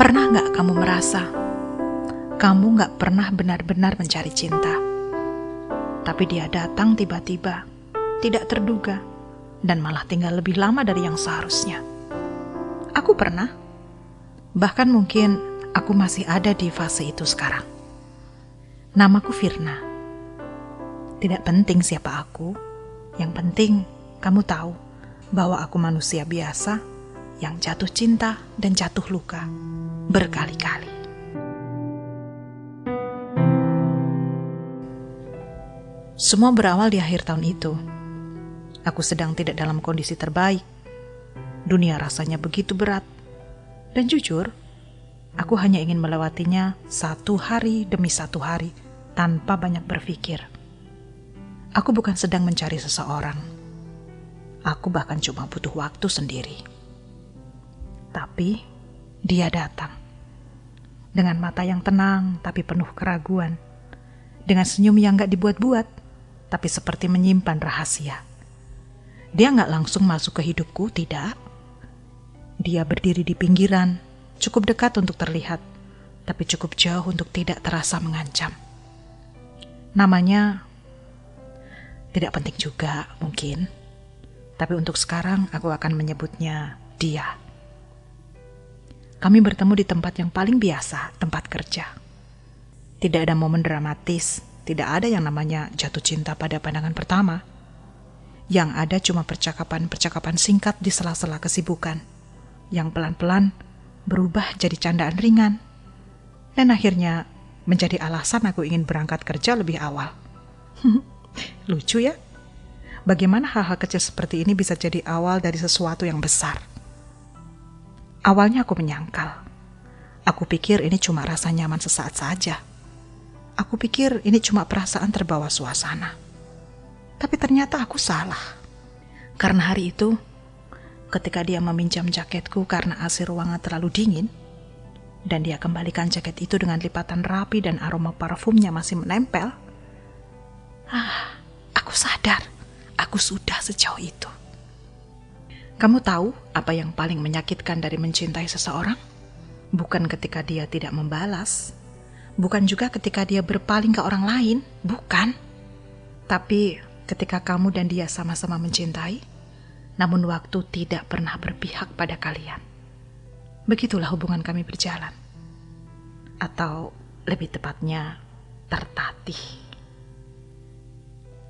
Pernah nggak kamu merasa kamu nggak pernah benar-benar mencari cinta, tapi dia datang tiba-tiba, tidak terduga, dan malah tinggal lebih lama dari yang seharusnya? Aku pernah, bahkan mungkin aku masih ada di fase itu sekarang. Namaku Firna. Tidak penting siapa aku, yang penting kamu tahu bahwa aku manusia biasa yang jatuh cinta dan jatuh luka berkali-kali. Semua berawal di akhir tahun itu. Aku sedang tidak dalam kondisi terbaik. Dunia rasanya begitu berat. Dan jujur, aku hanya ingin melewatinya satu hari demi satu hari tanpa banyak berpikir. Aku bukan sedang mencari seseorang. Aku bahkan cuma butuh waktu sendiri. Tapi dia datang. Dengan mata yang tenang tapi penuh keraguan. Dengan senyum yang gak dibuat-buat, tapi seperti menyimpan rahasia. Dia gak langsung masuk ke hidupku, tidak. Dia berdiri di pinggiran, cukup dekat untuk terlihat, tapi cukup jauh untuk tidak terasa mengancam. Namanya tidak penting juga mungkin, tapi untuk sekarang aku akan menyebutnya dia. Kami bertemu di tempat yang paling biasa, tempat kerja. Tidak ada momen dramatis, tidak ada yang namanya jatuh cinta pada pandangan pertama. Yang ada cuma percakapan-percakapan singkat di sela-sela kesibukan, yang pelan-pelan berubah jadi candaan ringan, dan akhirnya menjadi alasan aku ingin berangkat kerja lebih awal. Lucu ya? Bagaimana hal-hal kecil seperti ini bisa jadi awal dari sesuatu yang besar? Awalnya aku menyangkal. Aku pikir ini cuma rasa nyaman sesaat saja. Aku pikir ini cuma perasaan terbawa suasana. Tapi ternyata aku salah. Karena hari itu, ketika dia meminjam jaketku karena AC ruangan terlalu dingin, dan dia kembalikan jaket itu dengan lipatan rapi dan aroma parfumnya masih menempel, aku sadar aku sudah sejauh itu. Kamu tahu apa yang paling menyakitkan dari mencintai seseorang? Bukan ketika dia tidak membalas, bukan juga ketika dia berpaling ke orang lain, bukan. Tapi ketika kamu dan dia sama-sama mencintai, namun waktu tidak pernah berpihak pada kalian. Begitulah hubungan kami berjalan. Atau lebih tepatnya, tertatih.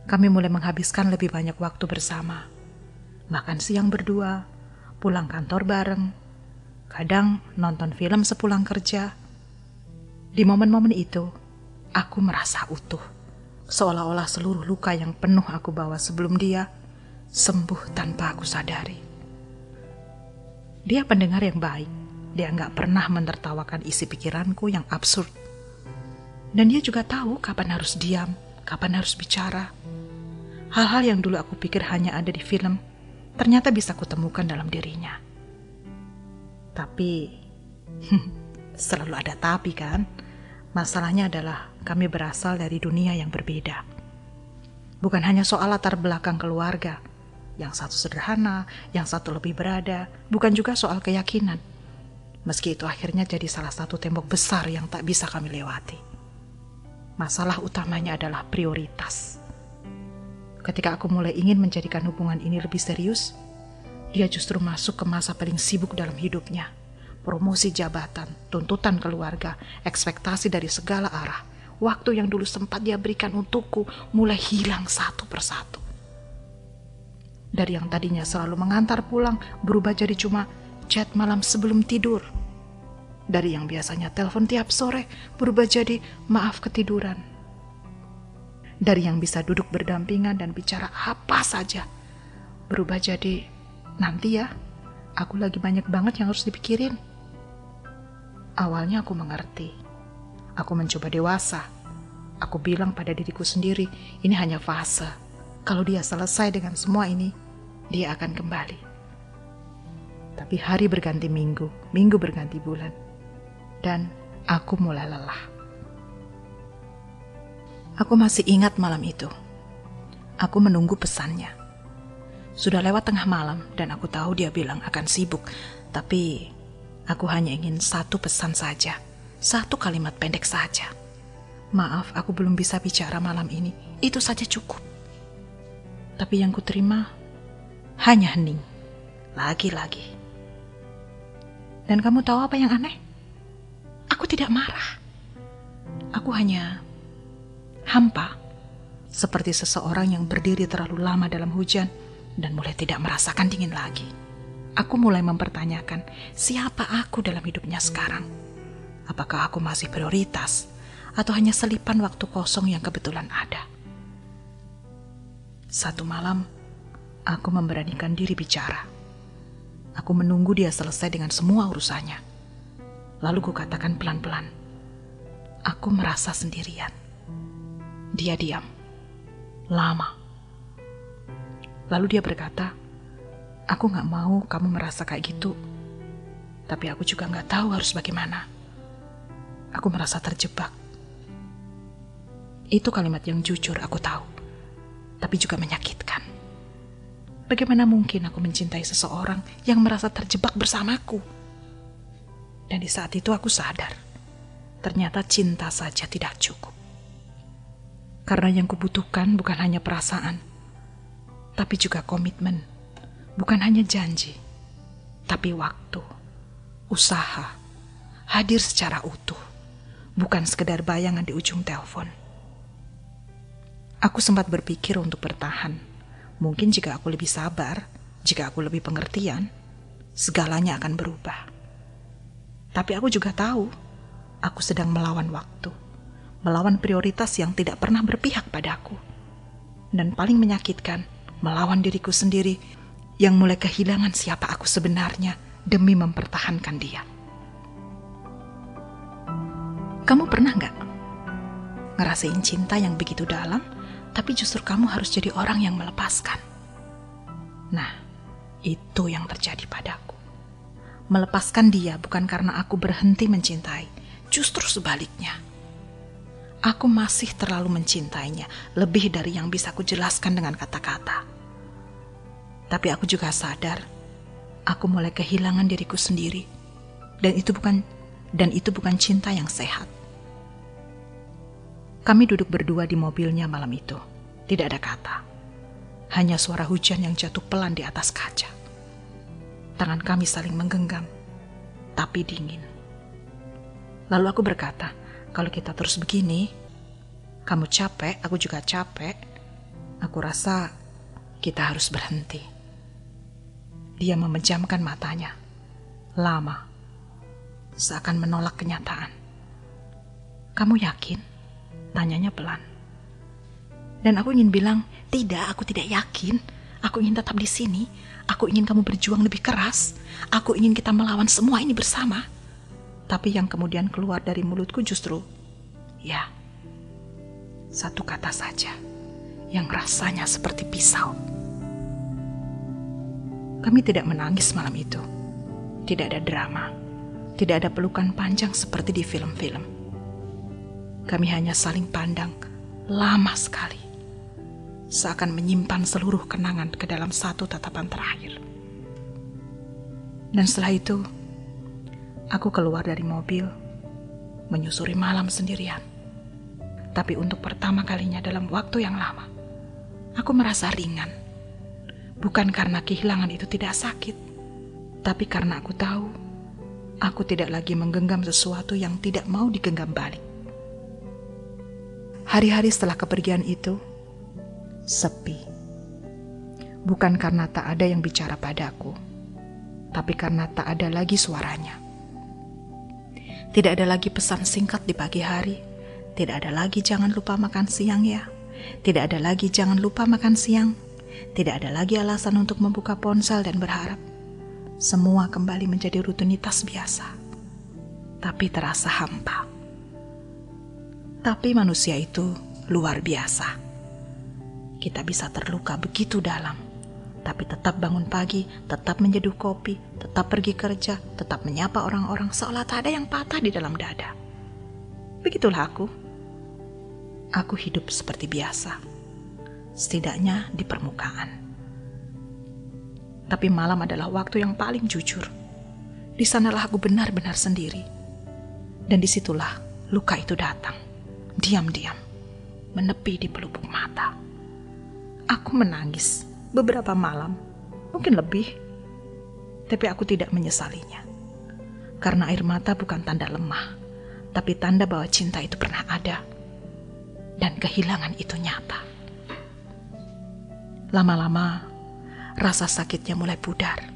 Kami mulai menghabiskan lebih banyak waktu bersama. Makan siang berdua, pulang kantor bareng, kadang nonton film sepulang kerja. Di momen-momen itu, aku merasa utuh. Seolah-olah seluruh luka yang penuh aku bawa sebelum dia sembuh tanpa aku sadari. Dia pendengar yang baik. Dia gak pernah menertawakan isi pikiranku yang absurd. Dan dia juga tahu kapan harus diam, kapan harus bicara. Hal-hal yang dulu aku pikir hanya ada di film, ternyata bisa kutemukan dalam dirinya. Tapi, selalu ada tapi kan? Masalahnya adalah kami berasal dari dunia yang berbeda. Bukan hanya soal latar belakang keluarga, yang satu sederhana, yang satu lebih berada, bukan juga soal keyakinan. Meski itu akhirnya jadi salah satu tembok besar yang tak bisa kami lewati. Masalah utamanya adalah prioritas. Ketika aku mulai ingin menjadikan hubungan ini lebih serius, dia justru masuk ke masa paling sibuk dalam hidupnya. Promosi jabatan, tuntutan keluarga, ekspektasi dari segala arah. Waktu yang dulu sempat dia berikan untukku mulai hilang satu persatu. Dari yang tadinya selalu mengantar pulang, berubah jadi cuma chat malam sebelum tidur. Dari yang biasanya telepon tiap sore, berubah jadi maaf ketiduran. Dari yang bisa duduk berdampingan dan bicara apa saja, berubah jadi, nanti ya, aku lagi banyak banget yang harus dipikirin. Awalnya aku mengerti. Aku mencoba dewasa. Aku bilang pada diriku sendiri, ini hanya fase. Kalau dia selesai dengan semua ini, dia akan kembali. Tapi hari berganti minggu, minggu berganti bulan. Dan aku mulai lelah. Aku masih ingat malam itu. Aku menunggu pesannya. Sudah lewat tengah malam dan aku tahu dia bilang akan sibuk. Tapi Aku hanya ingin satu pesan saja, satu kalimat pendek saja. Maaf, aku belum bisa bicara malam ini. Itu saja cukup. Tapi yang kuterima hanya hening. Lagi-lagi. Dan kamu tahu apa yang aneh? Aku tidak marah. Aku hanya hampa. Seperti seseorang yang berdiri terlalu lama dalam hujan dan mulai tidak merasakan dingin lagi. Aku mulai mempertanyakan siapa aku dalam hidupnya sekarang. Apakah aku masih prioritas atau hanya selipan waktu kosong yang kebetulan ada? Satu malam, aku memberanikan diri bicara. Aku menunggu dia selesai dengan semua urusannya. Lalu kukatakan pelan-pelan, aku merasa sendirian. Dia diam. Lama. Lalu dia berkata, aku gak mau kamu merasa kayak gitu. Tapi aku juga gak tahu harus bagaimana. Aku merasa terjebak. Itu kalimat yang jujur aku tahu. Tapi juga menyakitkan. Bagaimana mungkin aku mencintai seseorang yang merasa terjebak bersamaku? Dan di saat itu aku sadar, ternyata cinta saja tidak cukup. Karena yang kubutuhkan bukan hanya perasaan, tapi juga komitmen. Bukan hanya janji, tapi waktu, usaha, hadir secara utuh, bukan sekedar bayangan di ujung telepon. Aku sempat berpikir untuk bertahan. Mungkin jika aku lebih sabar, jika aku lebih pengertian, segalanya akan berubah. Tapi aku juga tahu, aku sedang melawan waktu, melawan prioritas yang tidak pernah berpihak padaku. Dan paling menyakitkan, melawan diriku sendiri yang mulai kehilangan siapa aku sebenarnya demi mempertahankan dia. Kamu pernah nggak ngerasain cinta yang begitu dalam, tapi justru kamu harus jadi orang yang melepaskan? Nah, itu yang terjadi padaku. Melepaskan dia bukan karena aku berhenti mencintai, justru sebaliknya. Aku masih terlalu mencintainya, lebih dari yang bisa aku jelaskan dengan kata-kata. Tapi aku juga sadar, aku mulai kehilangan diriku sendiri, dan itu bukan cinta yang sehat. Kami duduk berdua di mobilnya malam itu. Tidak ada kata. Hanya suara hujan yang jatuh pelan di atas kaca. Tangan kami saling menggenggam, tapi dingin. Lalu aku berkata, kalau kita terus begini, kamu capek, aku juga capek. Aku rasa kita harus berhenti. Dia memejamkan matanya. Lama. Seakan menolak kenyataan. Kamu yakin? Tanyanya pelan. Dan aku ingin bilang, tidak, aku tidak yakin. Aku ingin tetap di sini. Aku ingin kamu berjuang lebih keras. Aku ingin kita melawan semua ini bersama. Tapi yang kemudian keluar dari mulutku justru, ya, satu kata saja, yang rasanya seperti pisau. Kami tidak menangis malam itu. Tidak ada drama. Tidak ada pelukan panjang seperti di film-film. Kami hanya saling pandang lama sekali, seakan menyimpan seluruh kenangan ke dalam satu tatapan terakhir. Dan setelah itu, aku keluar dari mobil, menyusuri malam sendirian. Tapi untuk pertama kalinya dalam waktu yang lama, aku merasa ringan. Bukan karena kehilangan itu tidak sakit, tapi karena aku tahu, aku tidak lagi menggenggam sesuatu yang tidak mau digenggam balik. Hari-hari setelah kepergian itu, sepi. Bukan karena tak ada yang bicara padaku, tapi karena tak ada lagi suaranya. Tidak ada lagi pesan singkat di pagi hari. Tidak ada lagi jangan lupa makan siang ya. Tidak ada lagi jangan lupa makan siang. Tidak ada lagi alasan untuk membuka ponsel dan berharap. Semua kembali menjadi rutinitas biasa. Tapi terasa hampa. Tapi manusia itu luar biasa. Kita bisa terluka begitu dalam, tapi tetap bangun pagi, tetap menyeduh kopi, tetap pergi kerja, tetap menyapa orang-orang seolah tak ada yang patah di dalam dada. Begitulah aku. Aku hidup seperti biasa, setidaknya di permukaan. Tapi malam adalah waktu yang paling jujur. Di sanalah aku benar-benar sendiri. Dan disitulah luka itu datang, diam-diam, menepi di pelupuk mata. Aku menangis beberapa malam, mungkin lebih, tapi aku tidak menyesalinya. Karena air mata bukan tanda lemah, tapi tanda bahwa cinta itu pernah ada, dan kehilangan itu nyata. Lama-lama, rasa sakitnya mulai pudar.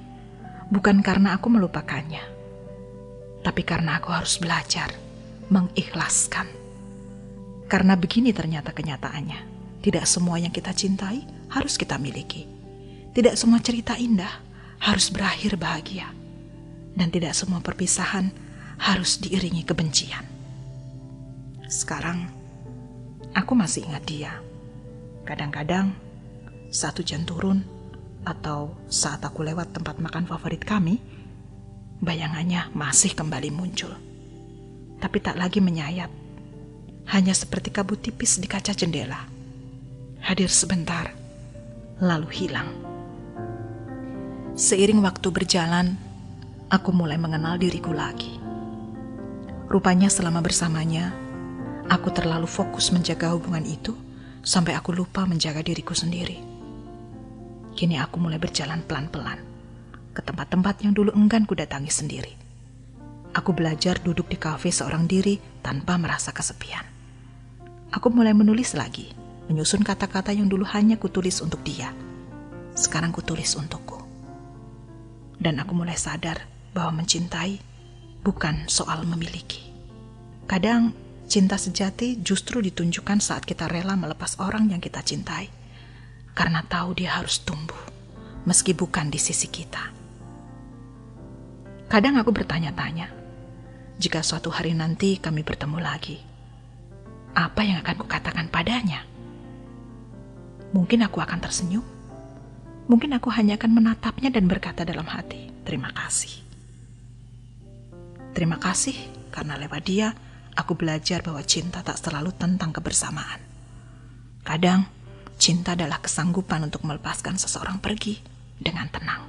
Bukan karena aku melupakannya, tapi karena aku harus belajar mengikhlaskan. Karena begini ternyata kenyataannya. Tidak semua yang kita cintai harus kita miliki. Tidak semua cerita indah harus berakhir bahagia. Dan tidak semua perpisahan harus diiringi kebencian. Sekarang, aku masih ingat dia. Kadang-kadang, saat hujan turun, atau saat aku lewat tempat makan favorit kami, bayangannya masih kembali muncul. Tapi tak lagi menyayat. Hanya seperti kabut tipis di kaca jendela. Hadir sebentar, lalu hilang. Seiring waktu berjalan, aku mulai mengenal diriku lagi. Rupanya selama bersamanya, aku terlalu fokus menjaga hubungan itu, sampai aku lupa menjaga diriku sendiri. Kini aku mulai berjalan pelan-pelan ke tempat-tempat yang dulu enggan ku datangi sendiri. Aku belajar duduk di kafe seorang diri tanpa merasa kesepian. Aku mulai menulis lagi, menyusun kata-kata yang dulu hanya kutulis untuk dia. Sekarang kutulis untukku. Dan aku mulai sadar bahwa mencintai bukan soal memiliki. Kadang cinta sejati justru ditunjukkan saat kita rela melepas orang yang kita cintai. Karena tahu dia harus tumbuh, meski bukan di sisi kita. Kadang aku bertanya-tanya, jika suatu hari nanti kami bertemu lagi, apa yang akan kukatakan padanya? Mungkin aku akan tersenyum, mungkin aku hanya akan menatapnya dan berkata dalam hati, terima kasih. Terima kasih karena lewat dia, aku belajar bahwa cinta tak selalu tentang kebersamaan. Kadang, cinta adalah kesanggupan untuk melepaskan seseorang pergi dengan tenang.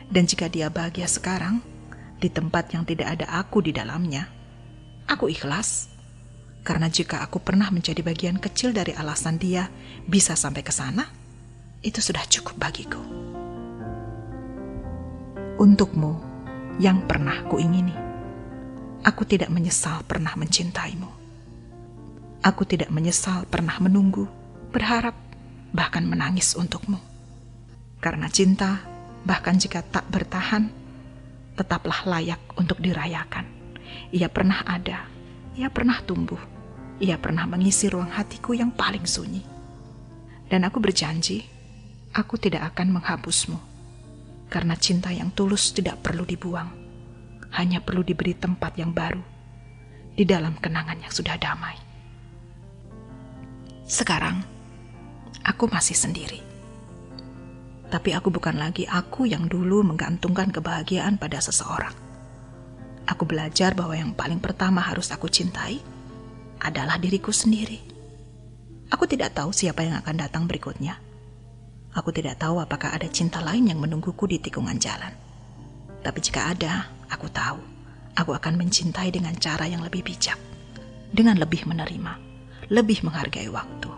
Dan jika dia bahagia sekarang, di tempat yang tidak ada aku di dalamnya, aku ikhlas. Karena jika aku pernah menjadi bagian kecil dari alasan dia bisa sampai ke sana, itu sudah cukup bagiku. Untukmu yang pernah kuingini, aku tidak menyesal pernah mencintaimu. Aku tidak menyesal pernah menunggu, berharap, bahkan menangis untukmu. Karena cinta, bahkan jika tak bertahan, tetaplah layak untuk dirayakan. Ia pernah ada, ia pernah tumbuh, ia pernah mengisi ruang hatiku yang paling sunyi. Dan aku berjanji, aku tidak akan menghapusmu. Karena cinta yang tulus tidak perlu dibuang, hanya perlu diberi tempat yang baru, di dalam kenangan yang sudah damai. Sekarang, aku masih sendiri. Tapi aku bukan lagi aku yang dulu menggantungkan kebahagiaan pada seseorang. Aku belajar bahwa yang paling pertama harus aku cintai adalah diriku sendiri. Aku tidak tahu siapa yang akan datang berikutnya. Aku tidak tahu apakah ada cinta lain yang menungguku di tikungan jalan. Tapi jika ada, aku tahu aku akan mencintai dengan cara yang lebih bijak, dengan lebih menerima, lebih menghargai waktu,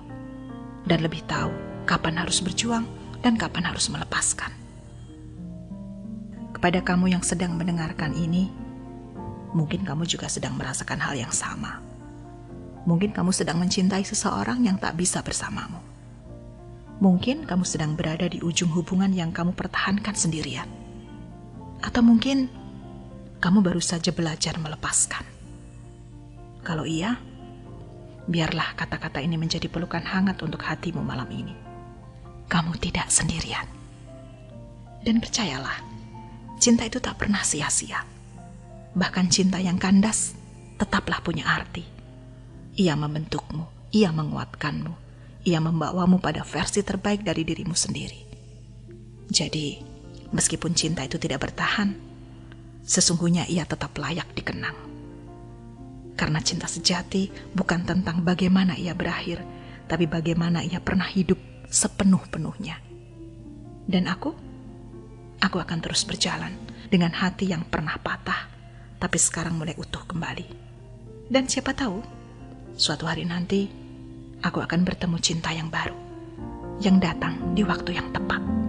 dan lebih tahu kapan harus berjuang dan kapan harus melepaskan. Kepada kamu yang sedang mendengarkan ini, mungkin kamu juga sedang merasakan hal yang sama. Mungkin kamu sedang mencintai seseorang yang tak bisa bersamamu. Mungkin kamu sedang berada di ujung hubungan yang kamu pertahankan sendirian. Atau mungkin kamu baru saja belajar melepaskan. Kalau iya, biarlah kata-kata ini menjadi pelukan hangat untuk hatimu malam ini. Kamu tidak sendirian. Dan percayalah, cinta itu tak pernah sia-sia. Bahkan cinta yang kandas tetaplah punya arti. Ia membentukmu, ia menguatkanmu, ia membawamu pada versi terbaik dari dirimu sendiri. Jadi, meskipun cinta itu tidak bertahan, sesungguhnya ia tetap layak dikenang. Karena cinta sejati bukan tentang bagaimana ia berakhir, tapi bagaimana ia pernah hidup sepenuh-penuhnya. Dan aku aku akan terus berjalan dengan hati yang pernah patah, tapi sekarang mulai utuh kembali. Dan siapa tahu, suatu hari nanti aku akan bertemu cinta yang baru, yang datang di waktu yang tepat.